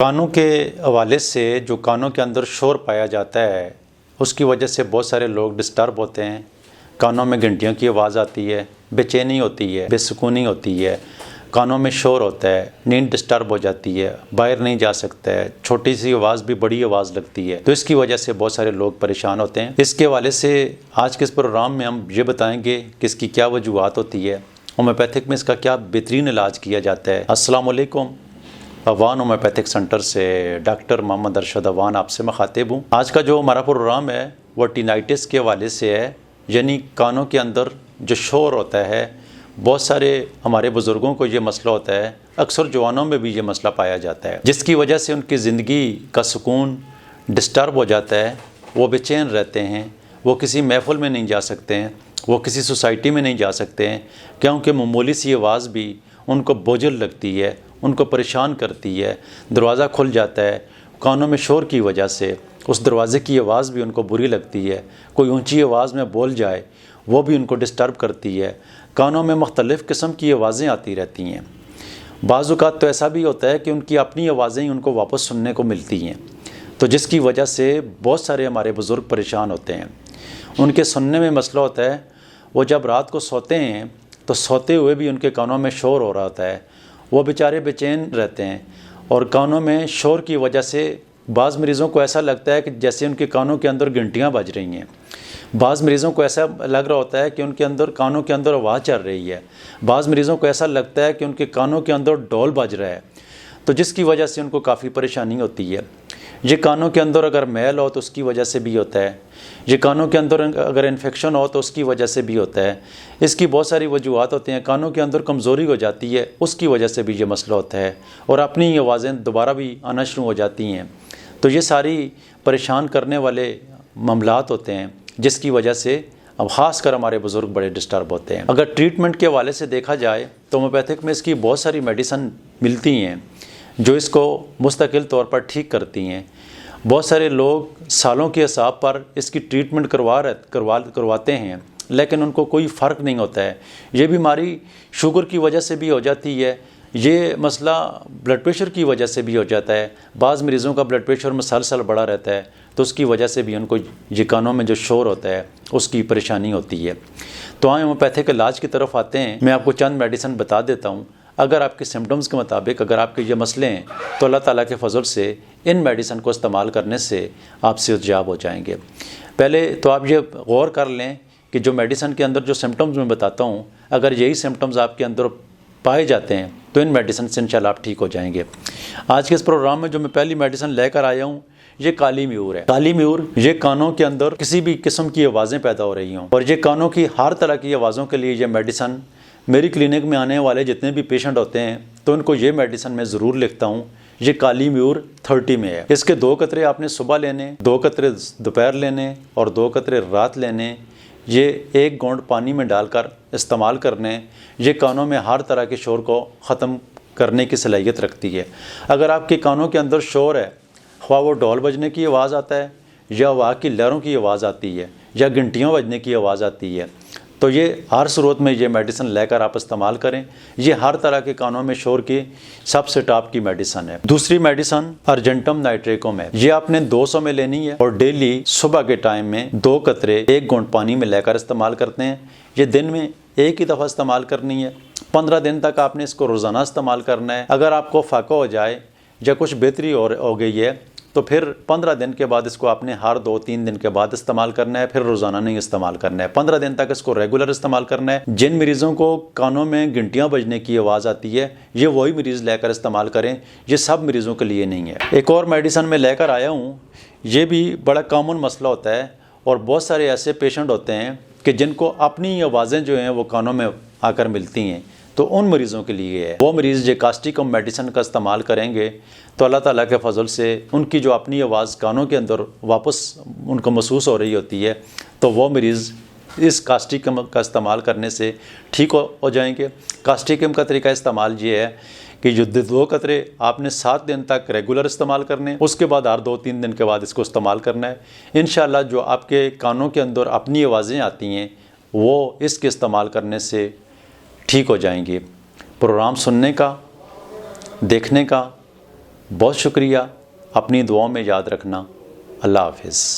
کانوں کے حوالے سے جو کانوں کے اندر شور پایا جاتا ہے اس کی وجہ سے بہت سارے لوگ ڈسٹرب ہوتے ہیں۔ کانوں میں گھنٹیوں کی آواز آتی ہے، بے چینی ہوتی ہے، بے سکونی ہوتی ہے، کانوں میں شور ہوتا ہے، نیند ڈسٹرب ہو جاتی ہے، باہر نہیں جا سکتا ہے، چھوٹی سی آواز بھی بڑی آواز لگتی ہے، تو اس کی وجہ سے بہت سارے لوگ پریشان ہوتے ہیں۔ اس کے حوالے سے آج کے اس پروگرام میں ہم یہ بتائیں گے کہ اس کی کیا وجوہات ہوتی ہے، ہومیوپیتھک میں اس کا کیا بہترین علاج کیا جاتا ہے۔ السلام علیکم، اوان ہومیوپیتھک سینٹر سے ڈاکٹر محمد ارشد اوان آپ سے مخاطب ہوں۔ آج کا جو ہمارا پروگرام ہے وہ ٹینائٹس کے حوالے سے ہے، یعنی کانوں کے اندر جو شور ہوتا ہے۔ بہت سارے ہمارے بزرگوں کو یہ مسئلہ ہوتا ہے، اکثر جوانوں میں بھی یہ مسئلہ پایا جاتا ہے، جس کی وجہ سے ان کی زندگی کا سکون ڈسٹرب ہو جاتا ہے، وہ بے چین رہتے ہیں، وہ کسی محفل میں نہیں جا سکتے ہیں، وہ کسی سوسائٹی میں نہیں جا سکتے ہیں، کیونکہ معمولی سی آواز بھی ان کو بوجھل لگتی ہے، ان کو پریشان کرتی ہے۔ دروازہ کھل جاتا ہے، کانوں میں شور کی وجہ سے اس دروازے کی آواز بھی ان کو بری لگتی ہے، کوئی اونچی آواز میں بول جائے وہ بھی ان کو ڈسٹرب کرتی ہے۔ کانوں میں مختلف قسم کی آوازیں آتی رہتی ہیں۔ بعض اوقات تو ایسا بھی ہوتا ہے کہ ان کی اپنی آوازیں ہی ان کو واپس سننے کو ملتی ہیں، تو جس کی وجہ سے بہت سارے ہمارے بزرگ پریشان ہوتے ہیں۔ ان کے سننے میں مسئلہ ہوتا ہے، وہ جب رات کو سوتے ہیں تو سوتے ہوئے بھی ان کے کانوں میں شور ہو رہا ہوتا ہے، وہ بیچارے بے چین رہتے ہیں، اور کانوں میں شور کی وجہ سے بعض مریضوں کو ایسا لگتا ہے کہ جیسے ان کے کانوں کے اندر گھنٹیاں بج رہی ہیں، بعض مریضوں کو ایسا لگ رہا ہوتا ہے کہ ان کے اندر کانوں کے اندر آواز چل رہی ہے، بعض مریضوں کو ایسا لگتا ہے کہ ان کے کانوں کے اندر ڈول بج رہا ہے، تو جس کی وجہ سے ان کو کافی پریشانی ہوتی ہے۔ یہ کانوں کے اندر اگر میل ہو تو اس کی وجہ سے بھی ہوتا ہے، یہ کانوں کے اندر اگر انفیکشن ہو تو اس کی وجہ سے بھی ہوتا ہے۔ اس کی بہت ساری وجوہات ہوتی ہیں۔ کانوں کے اندر کمزوری ہو جاتی ہے، اس کی وجہ سے بھی یہ مسئلہ ہوتا ہے، اور اپنی آوازیں دوبارہ بھی آنا شروع ہو جاتی ہیں، تو یہ ساری پریشان کرنے والے معاملات ہوتے ہیں، جس کی وجہ سے اب خاص کر ہمارے بزرگ بڑے ڈسٹرب ہوتے ہیں۔ اگر ٹریٹمنٹ کے حوالے سے دیکھا جائے تو ہومیوپیتھک میں اس کی بہت ساری میڈیسن ملتی ہیں جو اس کو مستقل طور پر ٹھیک کرتی ہیں۔ بہت سارے لوگ سالوں کے حساب پر اس کی ٹریٹمنٹ کرواتے ہیں، لیکن ان کو کوئی فرق نہیں ہوتا ہے۔ یہ بیماری شوگر کی وجہ سے بھی ہو جاتی ہے، یہ مسئلہ بلڈ پریشر کی وجہ سے بھی ہو جاتا ہے۔ بعض مریضوں کا بلڈ پریشر مسلسل بڑھا رہتا ہے، تو اس کی وجہ سے بھی ان کو یہ کانوں میں جو شور ہوتا ہے اس کی پریشانی ہوتی ہے۔ تو آئیں ہومیوپیتھک علاج کی طرف آتے ہیں۔ میں آپ کو چند میڈیسن بتا دیتا ہوں، اگر آپ کے سمٹمز کے مطابق اگر آپ کے یہ مسئلے ہیں تو اللہ تعالیٰ کے فضل سے ان میڈیسن کو استعمال کرنے سے آپ صحت یاب ہو جائیں گے۔ پہلے تو آپ یہ غور کر لیں کہ جو میڈیسن کے اندر جو سمٹمز میں بتاتا ہوں، اگر یہی سمٹمز آپ کے اندر پائے جاتے ہیں تو ان میڈیسن سے انشاءاللہ آپ ٹھیک ہو جائیں گے۔ آج کے اس پروگرام میں جو میں پہلی میڈیسن لے کر آیا ہوں یہ کالی میور ہے۔ کالی میور یہ کانوں کے اندر کسی بھی قسم کی آوازیں پیدا ہو رہی ہوں، اور یہ کانوں کی ہر طرح کی آوازوں کے لیے یہ میڈیسن میری کلینک میں آنے والے جتنے بھی پیشنٹ ہوتے ہیں تو ان کو یہ میڈیسن میں ضرور لکھتا ہوں۔ یہ کالی میور 30 میں ہے۔ اس کے 2 قطرے آپ نے صبح لینے، 2 قطرے دوپہر لینے اور 2 قطرے رات لینے۔ یہ 1 گھونٹ پانی میں ڈال کر استعمال کرنے۔ یہ کانوں میں ہر طرح کے شور کو ختم کرنے کی صلاحیت رکھتی ہے۔ اگر آپ کے کانوں کے اندر شور ہے، خواہ وہ ڈول بجنے کی آواز آتا ہے یا ہوا کی لہروں کی آواز آتی ہے یا گھنٹیاں بجنے کی آواز آتی ہے، تو یہ ہر صورت میں یہ میڈیسن لے کر آپ استعمال کریں۔ یہ ہر طرح کے کانوں میں شور کی سب سے ٹاپ کی میڈیسن ہے۔ دوسری میڈیسن ارجنٹم نائٹریکم ہے۔ یہ آپ نے 200 میں لینی ہے اور ڈیلی صبح کے ٹائم میں 2 قطرے 1 گھونٹ پانی میں لے کر استعمال کرتے ہیں۔ یہ دن میں ایک ہی دفعہ استعمال کرنی ہے۔ 15 دن تک آپ نے اس کو روزانہ استعمال کرنا ہے۔ اگر آپ کو فاقہ ہو جائے یا کچھ بہتری ہو گئی ہے تو پھر 15 دن کے بعد اس کو آپ نے ہر 2-3 دن کے بعد استعمال کرنا ہے، پھر روزانہ نہیں استعمال کرنا ہے۔ 15 دن تک اس کو ریگولر استعمال کرنا ہے۔ جن مریضوں کو کانوں میں گھنٹیاں بجنے کی آواز آتی ہے یہ وہی مریض لے کر استعمال کریں، یہ سب مریضوں کے لیے نہیں ہے۔ ایک اور میڈیسن میں لے کر آیا ہوں، یہ بھی بڑا کامن مسئلہ ہوتا ہے، اور بہت سارے ایسے پیشنٹ ہوتے ہیں کہ جن کو اپنی آوازیں جو ہیں وہ کانوں میں آ کر ملتی ہیں، تو ان مریضوں کے لیے ہے۔ وہ مریض یہ کاسٹیکم میڈیسن کا استعمال کریں گے تو اللہ تعالیٰ کے فضل سے ان کی جو اپنی آواز کانوں کے اندر واپس ان کو محسوس ہو رہی ہوتی ہے تو وہ مریض اس کاسٹیکم کا استعمال کرنے سے ٹھیک ہو جائیں گے۔ کاسٹیکم کا طریقہ استعمال یہ ہے کہ جو 2 قطرے آپ نے 7 دن تک ریگولر استعمال کرنے، اس کے بعد ہر 2-3 دن کے بعد اس کو استعمال کرنا ہے۔ انشاءاللہ جو آپ کے کانوں کے اندر اپنی آوازیں آتی ہیں وہ اس کے استعمال کرنے سے ٹھیک ہو جائیں گی۔ پروگرام سننے کا، دیکھنے کا بہت شکریہ، اپنی دعاؤں میں یاد رکھنا۔ اللہ حافظ۔